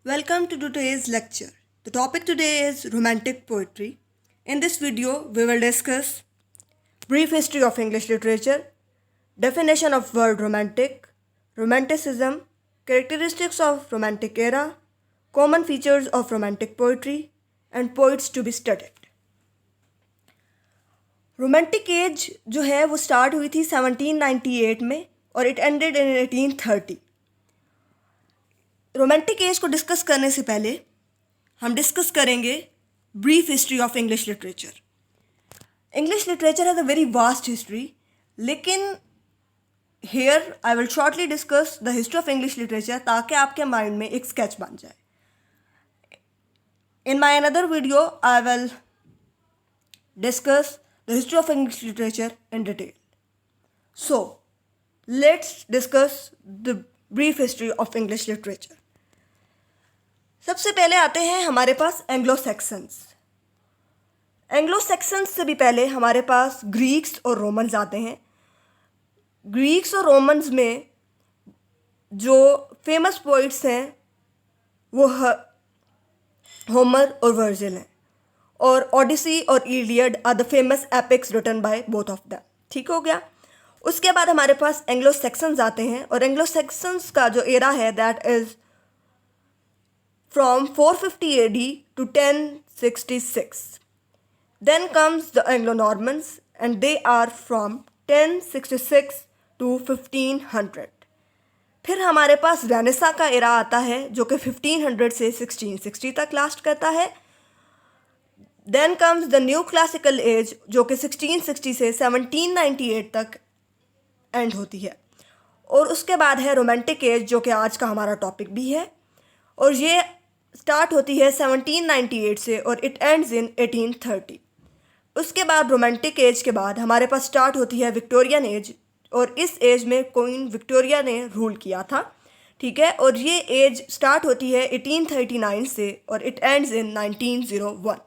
Welcome to today's lecture. The topic today is romantic poetry. In this video, we will discuss brief history of English literature, definition of word romantic, romanticism, characteristics of romantic era, common features of romantic poetry, and poets to be studied. Romantic age जो है वो start हुई थी 1798 में और it ended in 1830. Romantic age को discuss करने से पहले हम डिस्कस करेंगे brief history of English literature. English literature has a very vast history, लेकिन here I will shortly discuss the history of English literature ताकि आपके माइंड में एक स्केच बन जाए. In my another video I will discuss the history of English literature in detail. So, let's discuss the brief history of English literature. सबसे पहले आते हैं हमारे पास एंग्लो सेक्सन्स. एंग्लो सेक्सन्स से भी पहले हमारे पास ग्रीक्स और रोमन्स आते हैं. ग्रीक्स और रोमन्स में जो फेमस पोइट्स हैं वो होमर और वर्जिल हैं, और ओडिसी और Iliad are the famous epics written by both of them. ठीक हो गया. उसके बाद हमारे पास एंग्लो सेक्सन्स आते हैं, और एंग्लो सेक्सन्स का जो एरा है that is from 450 AD to 1066. Then comes the Anglo Normans and they are from 1066 to 1500. फिर हमारे पास रेनेसा का एरा आता है जो कि 1500 से 1660 तक लास्ट करता है. Then comes the new classical age जो कि 1660 से 1798 तक एंड होती है. और उसके बाद है रोमांटिक एज जो कि आज का हमारा टॉपिक भी है, और ये स्टार्ट होती है 1798 से और इट एंड्स इन 1830. उसके बाद रोमांटिक एज के बाद हमारे पास स्टार्ट होती है विक्टोरियन एज, और इस एज में क्वीन विक्टोरिया ने रूल किया था. ठीक है. और ये एज स्टार्ट होती है 1839 से और it ends in 1901.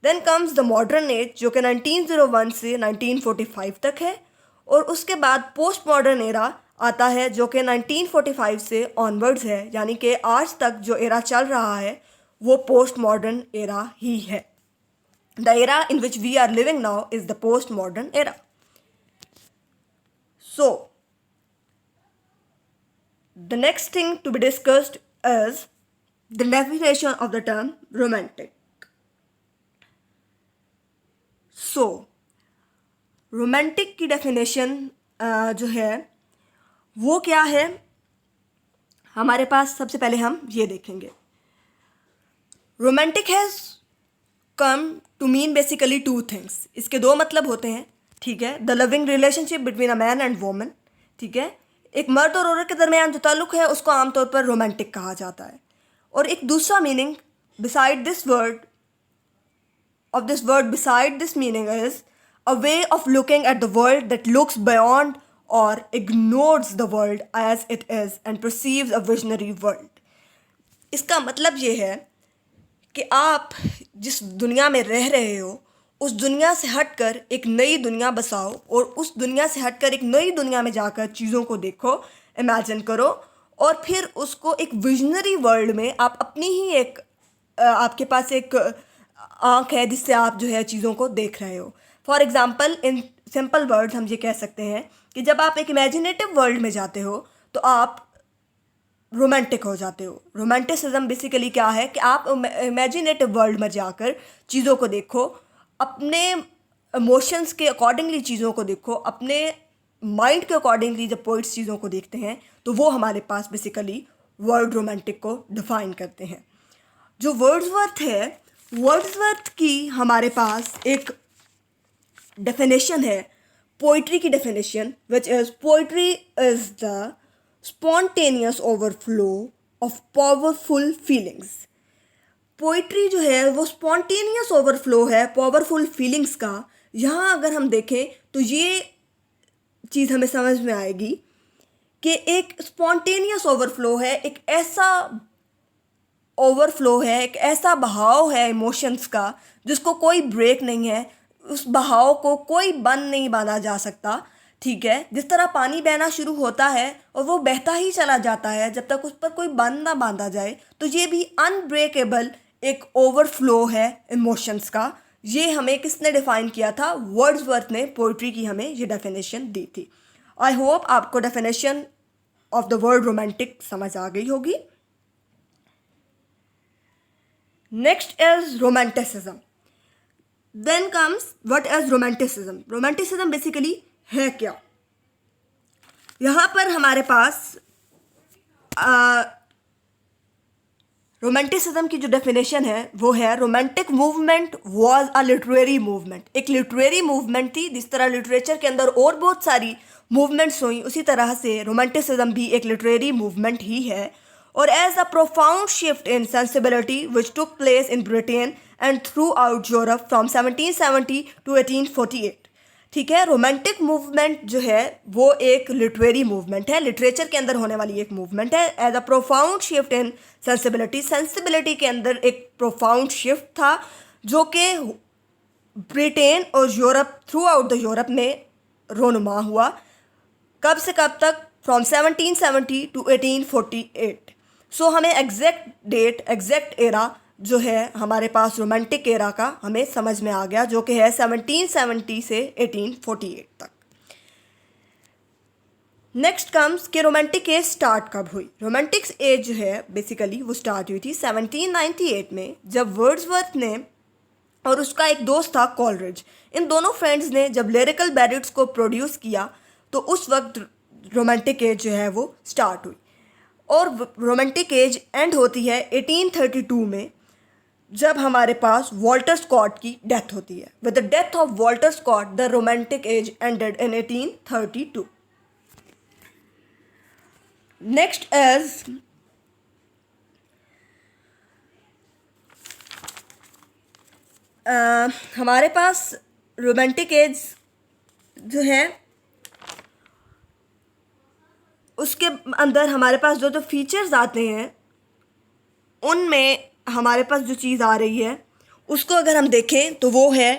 Then comes the modern age जो कि 1901 से 1945 तक है, और उसके बाद पोस्ट मॉडर्न एरा आता है जो कि 1945 से ऑनवर्ड्स है, यानी कि आज तक जो एरा चल रहा है वो पोस्ट मॉडर्न एरा ही है. The era in which we are living now is the post modern era. So the next thing to be discussed is the definition of the term romantic. सो romantic की definition जो है वो क्या है, हमारे पास सबसे पहले हम ये देखेंगे. Romantic has come to mean basically two things. इसके दो मतलब होते हैं. ठीक है. The loving relationship between a man and woman. ठीक है. एक मर्द और औरत के दरमियान जो ताल्लुक़ है उसको आमतौर पर रोमांटिक कहा जाता है. और एक दूसरा meaning beside this word of this word beside this meaning is a way of looking at the world that looks beyond or ignores the world as it is and perceives a visionary world. इसका मतलब ये है कि आप जिस दुनिया में रह रहे हो उस दुनिया से हटकर एक नई दुनिया बसाओ, और उस दुनिया से हटकर एक नई दुनिया में जाकर चीज़ों को देखो, इमेजिन करो, और फिर उसको एक विजनरी वर्ल्ड में आप अपनी ही एक आपके पास एक आँख है जिससे आप जो है चीज़ों को देख रहे हो. For example in simple words हम ये कह सकते हैं कि जब आप एक इमेजिनेटिव वर्ल्ड में जाते हो तो आप रोमांटिक हो जाते हो. रोमांटिसिज्म बेसिकली क्या है कि आप इमेजिनेटिव वर्ल्ड में जाकर चीज़ों को देखो, अपने इमोशंस के अकॉर्डिंगली चीज़ों को देखो, अपने माइंड के अकॉर्डिंगली जब पोइट्स चीज़ों को देखते हैं तो वो हमारे पास बेसिकली वर्ड रोमांटिक को डिफाइन करते हैं. जो वर्ड्सवर्थ है, वर्ड्सवर्थ की हमारे पास एक डेफिनेशन है पोइट्री की definition, which is poetry is the spontaneous overflow of powerful feelings. Poetry जो है वो स्पॉन्टेनियस ओवरफ्लो है पावरफुल फीलिंग्स का. यहाँ अगर हम देखें तो ये चीज़ हमें समझ में आएगी कि एक स्पॉन्टेनियस ओवरफ्लो है, एक ऐसा ओवरफ्लो है, एक ऐसा बहाव है इमोशंस का जिसको कोई ब्रेक नहीं है, उस बहाव को कोई बंद नहीं बांधा जा सकता. ठीक है, जिस तरह पानी बहना शुरू होता है और वो बहता ही चला जाता है जब तक उस पर कोई बंद ना बांधा जाए, तो ये भी अनब्रेकेबल एक ओवरफ्लो है इमोशंस का। ये हमें किसने डिफाइन किया था? वर्ड्सवर्थ ने पोइट्री की हमें ये डेफिनेशन दी थी। आई होप आपको definition of the word romantic समझ आ गई होगी। Next is romanticism. Then comes what is romanticism. Romanticism basically है क्या? यहाँ पर हमारे पास रोमांटिसिज्म की जो डेफिनेशन है वो है, romantic movement was a literary movement. एक लिटरेरी मूवमेंट थी। जिस तरह लिटरेचर के अंदर और बहुत सारी मूवमेंट्स हुई, उसी तरह से रोमांटिसिज्म भी एक लिटरेरी मूवमेंट ही है। और as a profound shift in sensibility which took place in Britain and throughout Europe from 1770 to 1848। ठीक है, रोमांटिक मूवमेंट जो है वो एक लिटरेरी मूवमेंट है, लिटरेचर के अंदर होने वाली एक मूवमेंट है। As a profound shift in sensibility, sensibility के अंदर एक प्रोफाउंड शिफ्ट था जो कि ब्रिटेन और Europe, through out the Europe में रोनुमा हुआ। कब से कब तक? From 1770 to 1848। सो हमें एग्जैक्ट डेट, एग्जैक्ट एरा जो है हमारे पास रोमांटिक एरा का हमें समझ में आ गया, जो कि है 1770 से 1848 तक। नेक्स्ट कम्स कि रोमांटिक एज स्टार्ट कब हुई। रोमांटिक एज जो है बेसिकली वो स्टार्ट हुई थी 1798 में, जब वर्ड्सवर्थ ने और उसका एक दोस्त था कॉलरिज, इन दोनों फ्रेंड्स ने जब लिरिकल बैलेड्स को प्रोड्यूस किया, तो उस वक्त रोमांटिक एज जो है वो स्टार्ट हुई। और रोमांटिक एज एंड होती है 1832 में, जब हमारे पास वॉल्टर स्कॉट की डेथ होती है। With the death of Walter Scott the romantic age ended in 1832। Next is हमारे पास रोमांटिक एज जो है उसके अंदर हमारे पास जो जो फीचर्स आते हैं, उनमें हमारे पास जो चीज़ आ रही है उसको अगर हम देखें तो वो है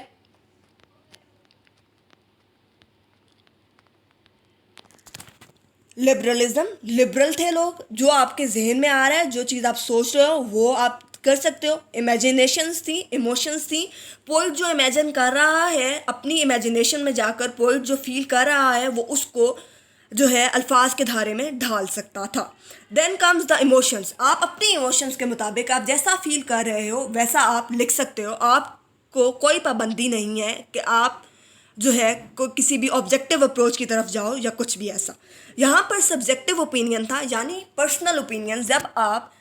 लिबरलिज्म। लिबरल थे लोग, जो आपके जहन में आ रहा है, जो चीज़ आप सोच रहे हो वो आप कर सकते हो। इमेजिनेशंस थी, इमोशंस थी। पोइट जो इमेजिन कर रहा है अपनी इमेजिनेशन में जाकर, पोइट जो फील कर रहा है वो उसको जो है अल्फाज के धारे में ढाल सकता था। Then comes the emotions. आप अपनी इमोशंस के मुताबिक आप जैसा फील कर रहे हो वैसा आप लिख सकते हो। आपको कोई पाबंदी नहीं है कि आप जो है किसी भी ऑब्जेक्टिव अप्रोच की तरफ जाओ या कुछ भी ऐसा। यहाँ पर सब्जेक्टिव ओपिनियन था, यानी पर्सनल ओपिनियन। जब आप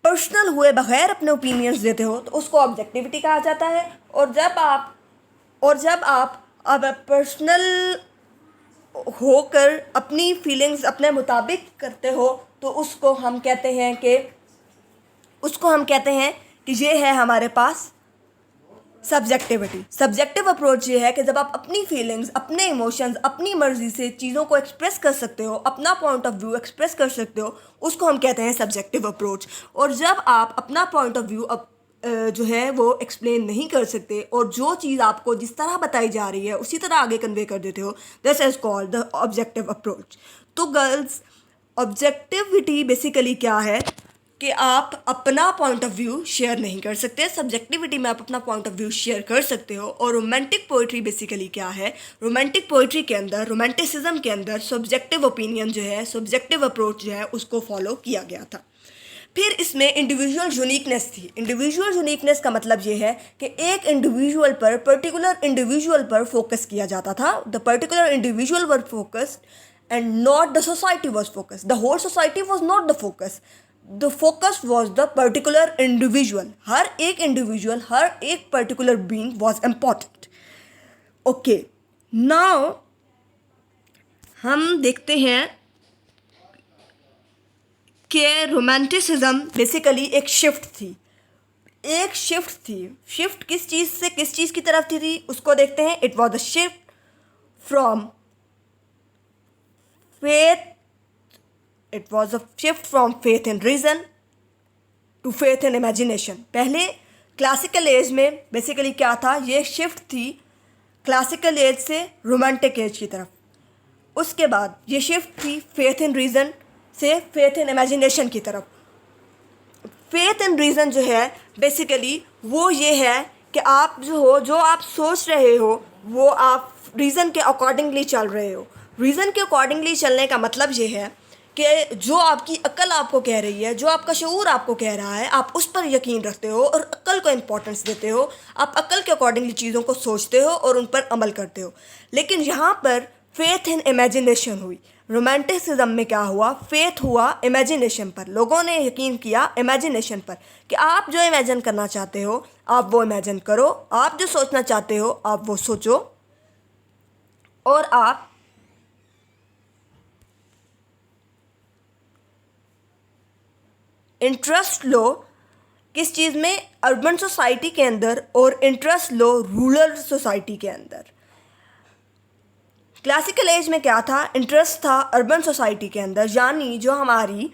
पर्सनल हुए बगैर अपने ओपिनियंस देते हो तो उसको ऑब्जेक्टिविटी कहा जाता है। और जब आप अब पर्सनल होकर अपनी फीलिंग्स अपने मुताबिक करते हो तो उसको हम कहते हैं कि ये है हमारे पास सब्जेक्टिविटी। सब्जेक्टिव अप्रोच ये है कि जब आप अपनी फीलिंग्स, अपने इमोशंस, अपनी मर्जी से चीज़ों को एक्सप्रेस कर सकते हो, अपना पॉइंट ऑफ व्यू एक्सप्रेस कर सकते हो, उसको हम कहते हैं सब्जेक्टिव अप्रोच। और जब आप अपना पॉइंट ऑफ व्यू जो है वो एक्सप्लेन नहीं कर सकते और जो चीज़ आपको जिस तरह बताई जा रही है उसी तरह आगे कन्वे कर देते हो, this is called the objective approach. तो गर्ल्स, ऑब्जेक्टिविटी बेसिकली क्या है कि आप अपना पॉइंट ऑफ व्यू शेयर नहीं कर सकते। सब्जेक्टिविटी में आप अपना पॉइंट ऑफ व्यू शेयर कर सकते हो। और रोमांटिक पोइट्री बेसिकली क्या है? रोमांटिक पोइट्री के अंदर, रोमांटिसिज्म के अंदर सब्जेक्टिव ओपिनियन जो है, सब्जेक्टिव अप्रोच जो है उसको फॉलो किया गया था। फिर इसमें इंडिविजुअल यूनिकनेस थी। इंडिविजुअल यूनिकनेस का मतलब ये है कि एक इंडिविजुअल पर, पर्टिकुलर इंडिविजुअल पर फोकस किया जाता था। The particular individual were focused and not the society was focused. The whole society was not the focus, the focus was the particular individual. हर एक इंडिविजुअल, हर एक particular being was important. Okay, now हम देखते हैं कि romanticism basically एक shift थी। शिफ्ट किस चीज़ से किस चीज़ की तरफ थी उसको देखते हैं। It was the shift from faith, it was a shift from faith in reason to faith in imagination. पहले क्लासिकल एज में बेसिकली क्या था? ये शिफ्ट थी क्लासिकल एज से रोमांटिक एज की तरफ। उसके बाद ये शिफ्ट थी फेथ इन रीज़न से फेथ इन इमेजिनेशन की तरफ। फेथ इन रीज़न जो है बेसिकली वो ये है कि आप जो आप सोच रहे हो वो आप रीज़न के अकॉर्डिंगली चल रहे हो। रीज़न के अकॉर्डिंगली चलने का मतलब ये है कि जो आपकी अक्ल आपको कह रही है, जो आपका शऊर आपको कह रहा है, आप उस पर यकीन रखते हो और अक्ल को इम्पोर्टेंस देते हो। आप अक्ल के अकॉर्डिंगली चीज़ों को सोचते हो और उन पर अमल करते हो। लेकिन यहाँ पर फेथ इन इमेजिनेशन हुई। रोमांटिसिज्म में क्या हुआ? फेथ हुआ इमेजिनेशन पर। लोगों ने यकीन किया इमेजिनेशन पर कि आप जो इमेजिन करना चाहते हो आप वो इमेजिन करो, आप जो सोचना चाहते हो आप वो सोचो और आप इंटरेस्ट लो किस चीज़ में? अर्बन सोसाइटी के अंदर, और इंटरेस्ट लो रूरल सोसाइटी के अंदर। क्लासिकल एज में क्या था? इंटरेस्ट था अर्बन सोसाइटी के अंदर, यानी जो हमारी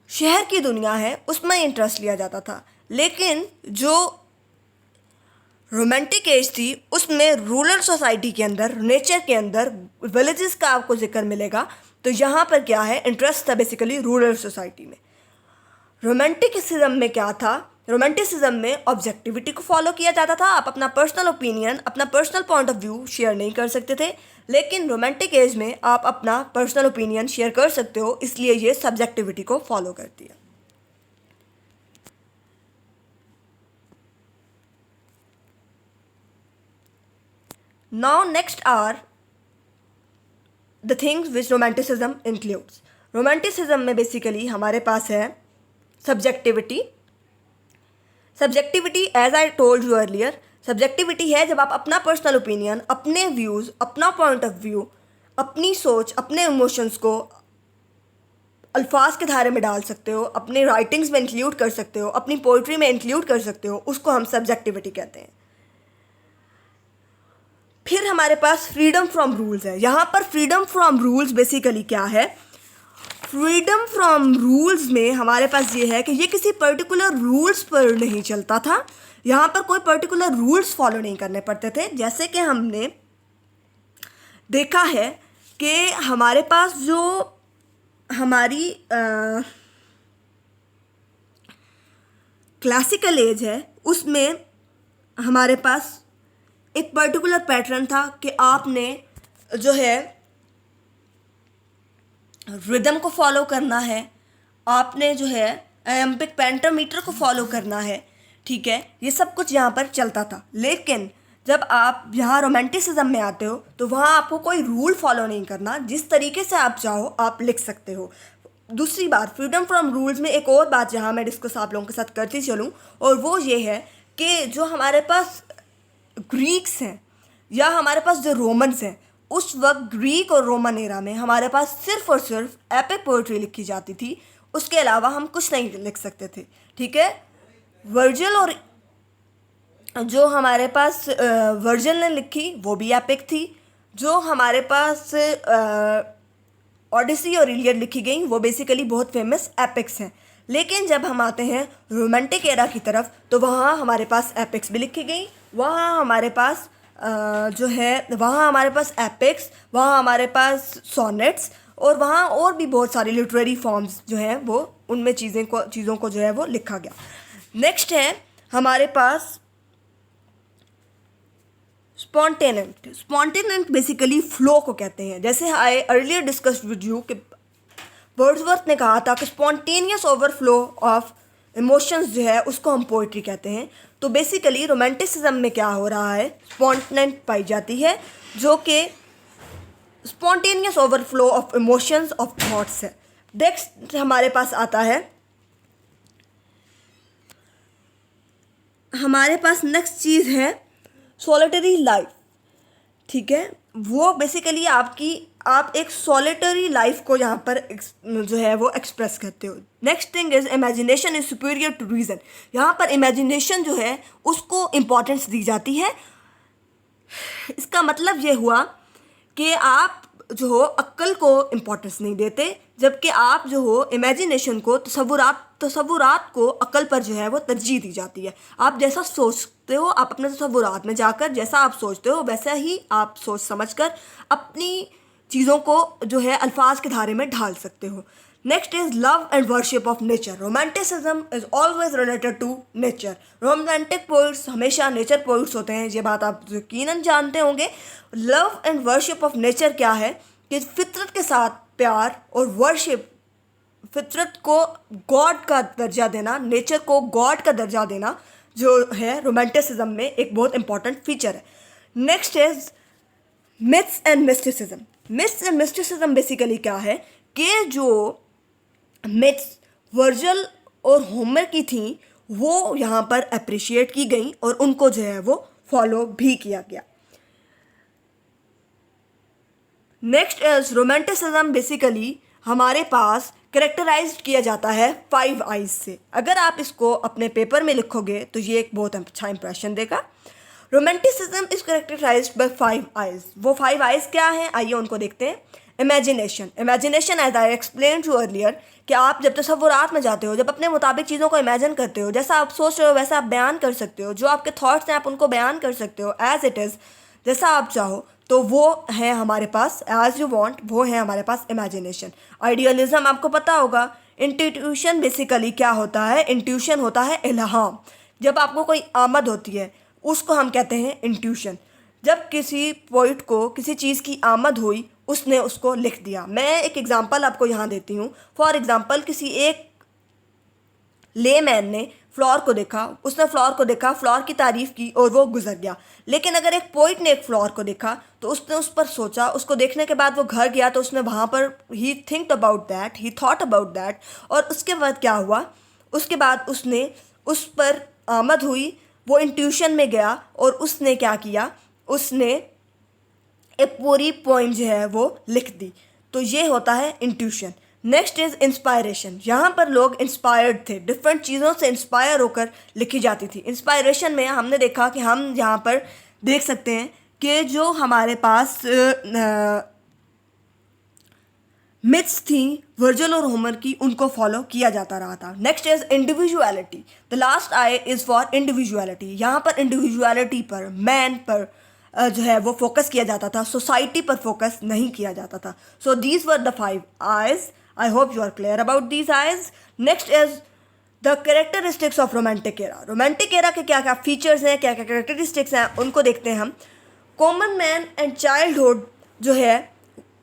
शहर की दुनिया है उसमें इंटरेस्ट लिया जाता था। लेकिन जो रोमांटिक एज थी उसमें रूरल सोसाइटी के अंदर, नेचर के अंदर, विलेजेस का आपको जिक्र मिलेगा। तो यहाँ पर क्या है? इंटरेस्ट था बेसिकली रूरल सोसाइटी में। रोमांटिसिज्म में क्या था? रोमांटिसिज्म में ऑब्जेक्टिविटी को फॉलो किया जाता था। आप अपना पर्सनल ओपिनियन, अपना personal point of view share नहीं कर सकते थे। लेकिन रोमांटिक एज में आप अपना पर्सनल ओपिनियन शेयर कर सकते हो, इसलिए ये सब्जेक्टिविटी को फॉलो करती है। Now next are the things which romanticism includes. Romanticism में बेसिकली हमारे पास है subjectivity. Subjectivity as I told you earlier, subjectivity है जब आप अपना पर्सनल ओपिनियन, अपने व्यूज़, अपना पॉइंट ऑफ व्यू, अपनी सोच, अपने इमोशंस को अल्फाज के धारे में डाल सकते हो, अपने राइटिंग्स में इंक्लूड कर सकते हो, अपनी पोइट्री में इंक्लूड कर सकते हो, उसको हम सब्जेक्टिविटी कहते हैं। फिर हमारे पास फ्रीडम फ्रॉम रूल्स है। यहाँ पर फ्रीडम फ्रॉम रूल्स बेसिकली क्या है? फ्रीडम फ्रॉम रूल्स में हमारे पास ये है कि ये किसी पर्टिकुलर रूल्स पर नहीं चलता था। यहाँ पर कोई पर्टिकुलर रूल्स फॉलो नहीं करने पड़ते थे। जैसे कि हमने देखा है कि हमारे पास जो हमारी क्लासिकल एज है उसमें हमारे पास एक पर्टिकुलर पैटर्न था कि आपने जो है रिदम को फॉलो करना है, आपने जो है एम्पिक पेंटामीटर को फॉलो करना है, ठीक है, ये सब कुछ यहाँ पर चलता था। लेकिन जब आप यहाँ रोमांटिसिज्म में आते हो तो वहाँ आपको कोई रूल फॉलो नहीं करना, जिस तरीके से आप चाहो आप लिख सकते हो। दूसरी बात, फ्रीडम फ्रॉम रूल्स में एक और बात यहाँ मैं डिस्कस आप लोगों के साथ करती चलूँ, और वो ये है कि जो हमारे पास ग्रीक्स हैं या हमारे पास जो रोमन्स हैं, उस वक्त ग्रीक और रोमन एरा में हमारे पास सिर्फ और सिर्फ एपिक पोइट्री लिखी जाती थी। उसके अलावा हम कुछ नहीं लिख सकते थे, ठीक है। वर्जिल और जो हमारे पास वर्जिल ने लिखी वो भी एपिक थी। जो हमारे पास ओडिसी और इलियड लिखी गई वो बेसिकली बहुत फेमस एपिक्स हैं। लेकिन जब हम आते हैं रोमांटिक एरा की तरफ तो वहाँ हमारे पास एपिक्स भी लिखी गई, वहाँ हमारे पास जो है वहाँ हमारे पास एपिक्स, वहाँ हमारे पास सोनेट्स, और वहाँ और भी बहुत सारी लिटरेरी फॉर्म्स जो हैं वो उनमें चीज़ों को जो है वो लिखा गया। नेक्स्ट है हमारे पास स्पॉन्टेनियस बेसिकली फ्लो को कहते हैं। जैसे I earlier discussed with you कि वर्ड्सवर्थ ने कहा था कि स्पॉन्टेनियस ओवरफ्लो ऑफ इमोशंस जो है उसको हम पोइट्री कहते हैं। तो बेसिकली रोमांटिसिज्म में क्या हो रहा है, स्पॉन्टेनिटी पाई जाती है जो कि spontaneous overflow of emotions of thoughts है। नेक्स्ट हमारे पास आता है, हमारे पास नेक्स्ट चीज़ है सॉलिटरी लाइफ, ठीक है। वो बेसिकली आप एक सॉलिटरी लाइफ को यहाँ पर जो है वो एक्सप्रेस करते हो। Next thing is imagination is superior to reason. यहाँ पर इमेजिनेशन जो है उसको इम्पोर्टेंस दी जाती है। इसका मतलब ये हुआ कि आप जो हो अक्ल को इम्पोर्टेंस नहीं देते, जबकि आप जो हो इमेजिनेशन को, तसव्वुरात को अक्ल पर जो है वो तरजीह दी जाती है। आप जैसा सोचते हो, आप अपने तसव्वुरात में जाकर जैसा आप सोचते हो वैसा ही आप सोच समझ कर अपनी चीज़ों को जो है अल्फाज के धारे में ढाल सकते हो। Next is love and worship of nature. Romanticism is always related to nature. Romantic poets हमेशा नेचर पोइट्स होते हैं, ये बात आप यकीनन जानते होंगे। Love and worship of nature क्या है कि फितरत के साथ प्यार और वर्शिप, फितरत को गॉड का दर्जा देना, नेचर को गॉड का दर्जा देना, जो है रोमांटिसिज्म में एक बहुत इंपॉर्टेंट फीचर है। Next is myths and mysticism. Myths and mysticism basically क्या है कि जो मिथ्स वर्जिल और होमर की थी वो यहाँ पर अप्रिशिएट की गई और उनको जो है वो फॉलो भी किया गया। नेक्स्ट इज रोमांटिसिज्म बेसिकली हमारे पास करेक्टराइज किया जाता है 5 आइज से। अगर आप इसको अपने पेपर में लिखोगे तो ये एक बहुत अच्छा इंप्रेशन देगा। Romanticism is characterized by 5 I's. वो 5 आइज क्या हैं, आइए उनको देखते हैं। Imagination. Imagination as I explain to earlier कि आप जब तसव्वुरात में जाते हो, जब अपने मुताबिक चीज़ों को इमेजिन करते हो, जैसा आप सोच रहे हो वैसा आप बयान कर सकते हो, जो आपके थॉट्स हैं आप उनको बयान कर सकते हो एज इट इज़, जैसा आप चाहो, तो वो है हमारे पास एज यू वांट, वो है हमारे पास इमेजिनेशन। आइडियलिज्म आपको पता होगा। इंट्यूशन बेसिकली क्या होता है, इंट्यूशन होता है इल्हाम। जब आपको कोई आमद होती है उसको हम कहते हैं इंट्यूशन। जब किसी पोइट को किसी चीज़ की आमद हुई, उसने उसको लिख दिया। मैं एक एग्जांपल आपको यहाँ देती हूँ। फॉर एग्जांपल किसी एक लेमैन ने फ्लोर को देखा, उसने फ्लोर को देखा, फ्लोर की तारीफ़ की और वो गुजर गया। लेकिन अगर एक पोइट ने एक फ्लोर को देखा तो उसने उस पर सोचा, उसको देखने के बाद वो घर गया तो उसने वहाँ पर ही think about that, he thought about that, और उसके बाद क्या हुआ, उसके बाद उसने उस पर आमद हुई, वो इंट्यूशन में गया और उसने क्या किया, उसने एक पूरी पोइम जो है वो लिख दी। तो ये होता है इंट्यूशन। Next is inspiration. यहाँ पर लोग इंस्पायर्ड थे, डिफरेंट चीज़ों से इंस्पायर होकर लिखी जाती थी। इंस्पायरेशन में हमने देखा कि हम यहाँ पर देख सकते हैं कि जो हमारे पास मिथ्स थी वर्जिल और होमर की, उनको फॉलो किया जाता रहा था। Next is individuality. The last I is for individuality. यहाँ पर इंडिविजुअलिटी पर, मैन पर जो है वो फोकस किया जाता था, सोसाइटी पर फोकस नहीं किया जाता था। So these were the 5 I's. I hope you are clear about these I's. Next is the characteristics of romantic era. Romantic era के क्या क्या फीचर्स हैं, क्या क्या कैरेक्टरिस्टिक्स हैं, उनको देखते हैं हम। कॉमन मैन एंड चाइल्डहुड जो है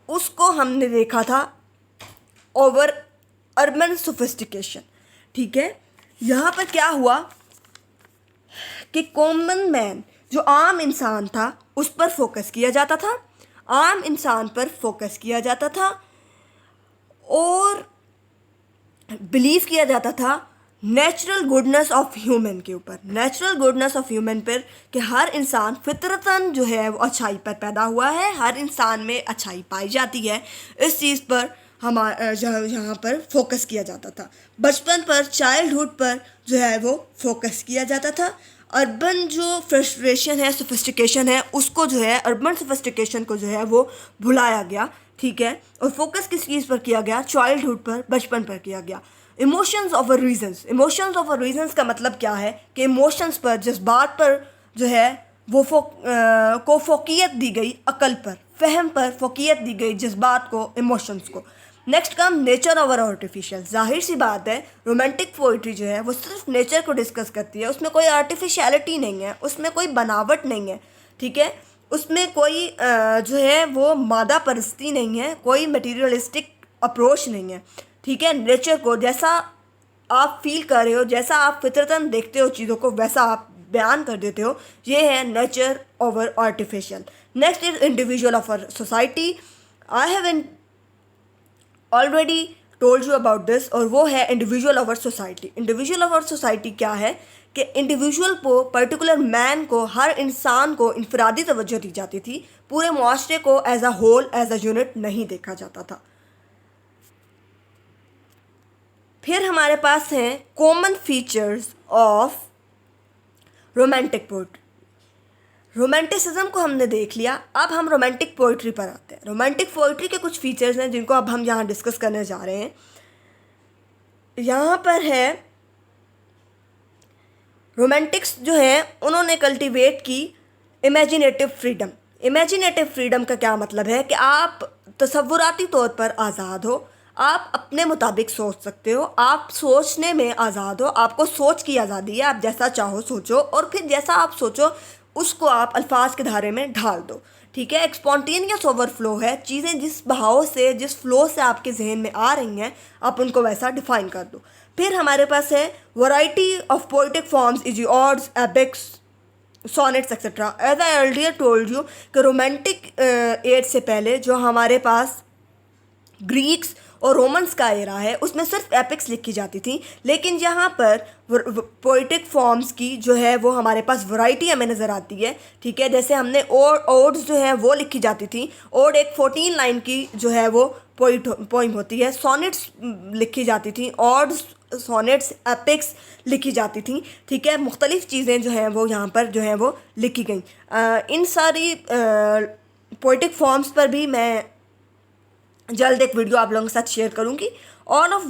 उसको हमने देखा था ओवर अर्बन सोफिस्टिकेशन। ठीक है, यहाँ पर क्या हुआ कि कॉमन मैन जो आम इंसान था उस पर फोकस किया जाता था, आम इंसान पर फोकस किया जाता था और बिलीव किया जाता था नेचुरल गुडनेस ऑफ ह्यूमन के ऊपर, नेचुरल गुडनेस ऑफ ह्यूमन पर, कि हर इंसान फितरतन जो है वो अच्छाई पर पैदा हुआ है, हर इंसान में अच्छाई पाई जाती है। इस चीज़ पर हमारा यहाँ पर फोकस किया जाता था। बचपन पर, चाइल्डहुड पर जो है वो फोकस किया जाता था। अर्बन जो फ्रस्ट्रेशन है, सोफिस्टिकेशन है, उसको जो है, अर्बन सोफिस्टिकेशन को जो है वो भुलाया गया। ठीक है, और फोकस किस चीज़ पर किया गया, चाइल्डहुड पर, बचपन पर किया गया। Emotions over reasons. Emotions over reasons का मतलब क्या है कि इमोशंस पर, जज्बात पर जो है वो को फोकियत दी गई, अकल पर, फहम पर फोकियत दी गई, जज्बात को, इमोशंस को। Next come nature over artificial. जाहिर सी बात है रोमांटिक पोइट्री जो है वो सिर्फ नेचर को डिस्कस करती है, उसमें कोई आर्टिफिशियलिटी नहीं है, उसमें कोई बनावट नहीं है। ठीक है, उसमें कोई जो है वो मादा परस्ती नहीं है, कोई मटीरियलिस्टिक अप्रोच नहीं है। ठीक है, नेचर को जैसा आप फील कर रहे हो, जैसा आप फितरतन देखते हो चीज़ों को, वैसा आप बयान कर देते हो। ये है nature over artificial. Next is individual over society. I have already told you about this, और वो है individual over society. Individual over society क्या है कि इंडिविजुअल को, पर्टिकुलर मैन को, हर इंसान को इनफरादी तवज्जो दी जाती थी, पूरे मुआशरे को as a whole, as a unit नहीं देखा जाता था। फिर हमारे पास हैं common features of romantic poetry. Romanticism को हमने देख लिया, अब हम रोमांटिक पोइट्री पर आते हैं। रोमांटिक पोइट्री के कुछ फीचर्स हैं जिनको अब हम यहाँ डिस्कस करने जा रहे हैं। यहाँ पर है रोमांटिक्स जो हैं उन्होंने कल्टीवेट की इमेजिनेटिव फ्रीडम। इमेजिनेटिव फ्रीडम का क्या मतलब है कि आप तसव्वुराती तौर पर आज़ाद हो, आप अपने मुताबिक सोच सकते हो, आप सोचने में आज़ाद हो, आपको सोच की आज़ादी है, आप जैसा चाहो सोचो और फिर जैसा आप सोचो उसको आप अल्फाज के धारे में ढाल दो, ठीक है। एक स्पॉन्टेनियस ओवरफ्लो है, चीज़ें जिस बहाव से जिस फ्लो से आपके जहन में आ रही हैं आप उनको वैसा डिफाइन कर दो। फिर हमारे पास है variety of poetic forms is odes, epics, sonnets etcetera. As I earlier told you कि रोमांटिक एज से पहले जो हमारे पास ग्रीक्स और रोमन्स का एरा है उसमें सिर्फ एपिक्स लिखी जाती थी, लेकिन यहाँ पर पोइटिक फॉर्म्स की जो है वो हमारे पास वैरायटी हमें नज़र आती है, ठीक है। जैसे हमने ओड्स जो है वो लिखी जाती थी, ओड एक 14 लाइन की जो है वो पोइम होती है। सोनेट्स लिखी जाती थी, ऑड्स, सोनेट्स, एपिक्स लिखी जाती थी, ठीक है। मुख्तलिफ़ चीज़ें जो हैं वो यहाँ पर जो हैं वो लिखी गई। इन सारी पोइटिक फॉर्म्स पर भी मैं जल्द एक वीडियो आप लोगों के साथ शेयर करूँगी। All of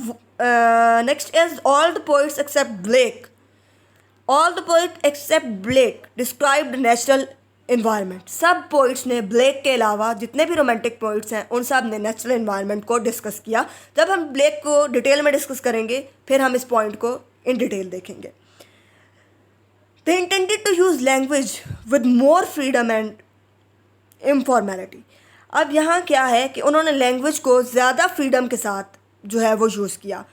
next is all the poets except Blake, all the poet except Blake describe the natural environment. सब पोइट्स ने ब्लेक के अलावा जितने भी रोमांटिक पोइट्स हैं उन सब ने नेचुरल इन्वायरमेंट को डिस्कस किया। जब हम ब्लेक को डिटेल में डिस्कस करेंगे फिर हम इस पॉइंट को इन डिटेल देखेंगे। They intended to use language with more freedom and informality. अब यहाँ क्या है कि उन्होंने लैंग्वेज को ज़्यादा फ्रीडम के साथ जो है वो यूज़ किया।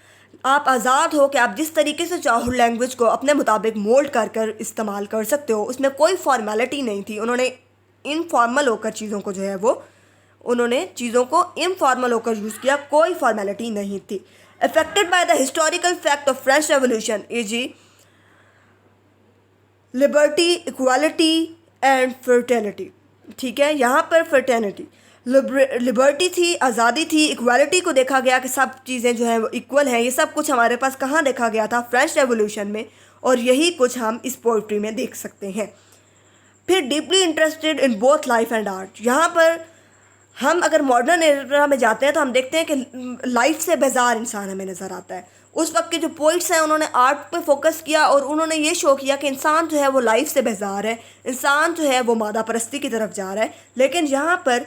आप आज़ाद हो कि आप जिस तरीके से चाहो लैंग्वेज को अपने मुताबिक मोल्ड कर कर इस्तेमाल कर सकते हो, उसमें कोई फॉर्मेलिटी नहीं थी। उन्होंने इनफॉर्मल होकर चीज़ों को जो है वो उन्होंने चीज़ों को इनफॉर्मल होकर यूज़ किया, कोई फॉर्मेलिटी नहीं थी। Affected by the historical fact of French revolution is liberty, equality and fertility, ठीक है। यहाँ पर फर्टेनिटी, लिबर्टी थी, आज़ादी थी, इक्वालिटी को देखा गया कि सब चीज़ें जो हैं वो इक्वल हैं। ये सब कुछ हमारे पास कहाँ देखा गया था? फ्रेंच रेवोल्यूशन में, और यही कुछ हम इस पोइट्री में देख सकते हैं। फिर deeply interested in both life and art. यहाँ पर हम अगर मॉडर्न एरा में जाते हैं तो हम देखते हैं कि लाइफ से बेजार इंसान हमें नज़र आता है। उस वक्त के जो पोइट्स हैं उन्होंने आर्ट पे फोकस किया और उन्होंने ये शो किया कि इंसान जो है वो लाइफ से बेजार है, इंसान जो है वो मादा परस्ती की तरफ जा रहा है। लेकिन यहाँ पर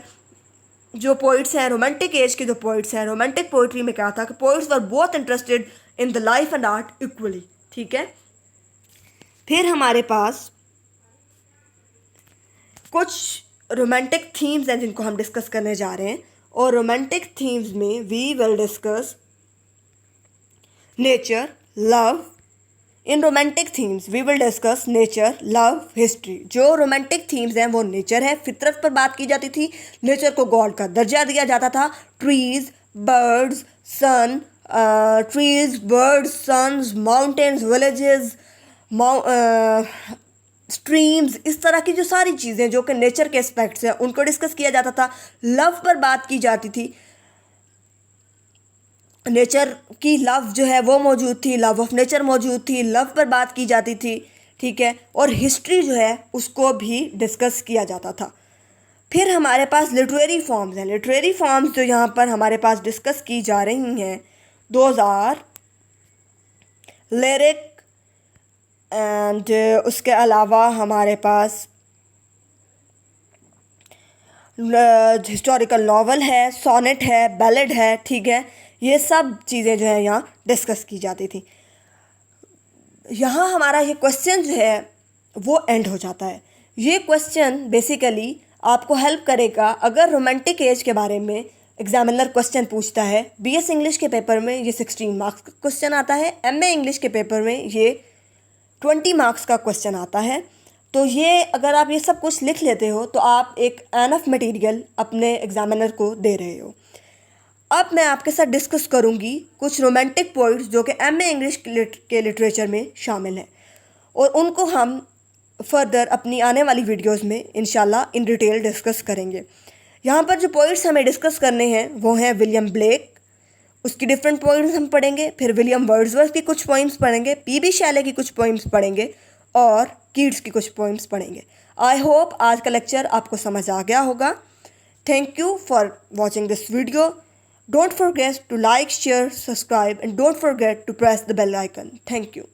जो पोइट्स हैं, रोमांटिक एज के जो पोइट्स हैं, रोमांटिक पोइट्री में क्या था कि poets were both interested in the life and art equally, ठीक है। फिर हमारे पास कुछ रोमांटिक थीम्स हैं जिनको हम डिस्कस करने जा रहे हैं, और रोमांटिक थीम्स में we will discuss nature, love. In romantic themes we will discuss nature, love, history. जो रोमांटिक थीम्स हैं वो नेचर है, फितरत पर बात की जाती थी, नेचर को गॉड का दर्जा दिया जाता था। Trees, birds, sun, trees, birds, suns, mountains, villages, streams, इस तरह की जो सारी चीज़ें जो कि नेचर के एस्पेक्ट्स हैं उनको डिस्कस किया जाता था। लव पर बात की जाती थी, नेचर की लव जो है वो मौजूद थी, लव ऑफ नेचर मौजूद थी, लव पर बात की जाती थी, ठीक है। और हिस्ट्री जो है उसको भी डिस्कस किया जाता था। फिर हमारे पास लिटरेरी फॉर्म्स हैं। लिटरेरी फॉर्म्स जो यहाँ पर हमारे पास डिस्कस की जा रही हैं, दोज आर लिरिक एंड उसके अलावा हमारे पास हिस्टोरिकल नॉवल है, सोनेट है, बैलेड है, ठीक है। ये सब चीज़ें जो है यहाँ डिस्कस की जाती थी। यहाँ हमारा ये क्वेश्चन जो है वो एंड हो जाता है। ये क्वेश्चन बेसिकली आपको हेल्प करेगा अगर रोमांटिक एज के बारे में एग्जामिनर क्वेश्चन पूछता है। बीएस इंग्लिश के पेपर में ये 16 मार्क्स का क्वेश्चन आता है, एमए इंग्लिश के पेपर में ये 20 मार्क्स का क्वेश्चन आता है। तो ये अगर आप ये सब कुछ लिख लेते हो तो आप एक एनफ मटेरियल अपने एग्जामिनर को दे रहे हो। अब मैं आपके साथ डिस्कस करूँगी कुछ रोमांटिक पोइट्स जो कि एमए इंग्लिश के लिटरेचर में शामिल हैं, और उनको हम फर्दर अपनी आने वाली वीडियोस में इंशाल्लाह इन डिटेल डिस्कस करेंगे। यहाँ पर जो पोइट्स हमें डिस्कस करने हैं वो हैं विलियम ब्लेक, उसकी डिफरेंट पोइम्स हम पढ़ेंगे। फिर विलियम वर्ड्सवर्थ की कुछ पोइम्स पढ़ेंगे, पीबी शैले की कुछ पोइम्स पढ़ेंगे, और कीट्स की कुछ पोइम्स पढ़ेंगे। आई होप आज का लेक्चर आपको समझ आ गया होगा। Thank you for watching this video. Don't forget to like, share, subscribe, and don't forget to press the bell icon. Thank you.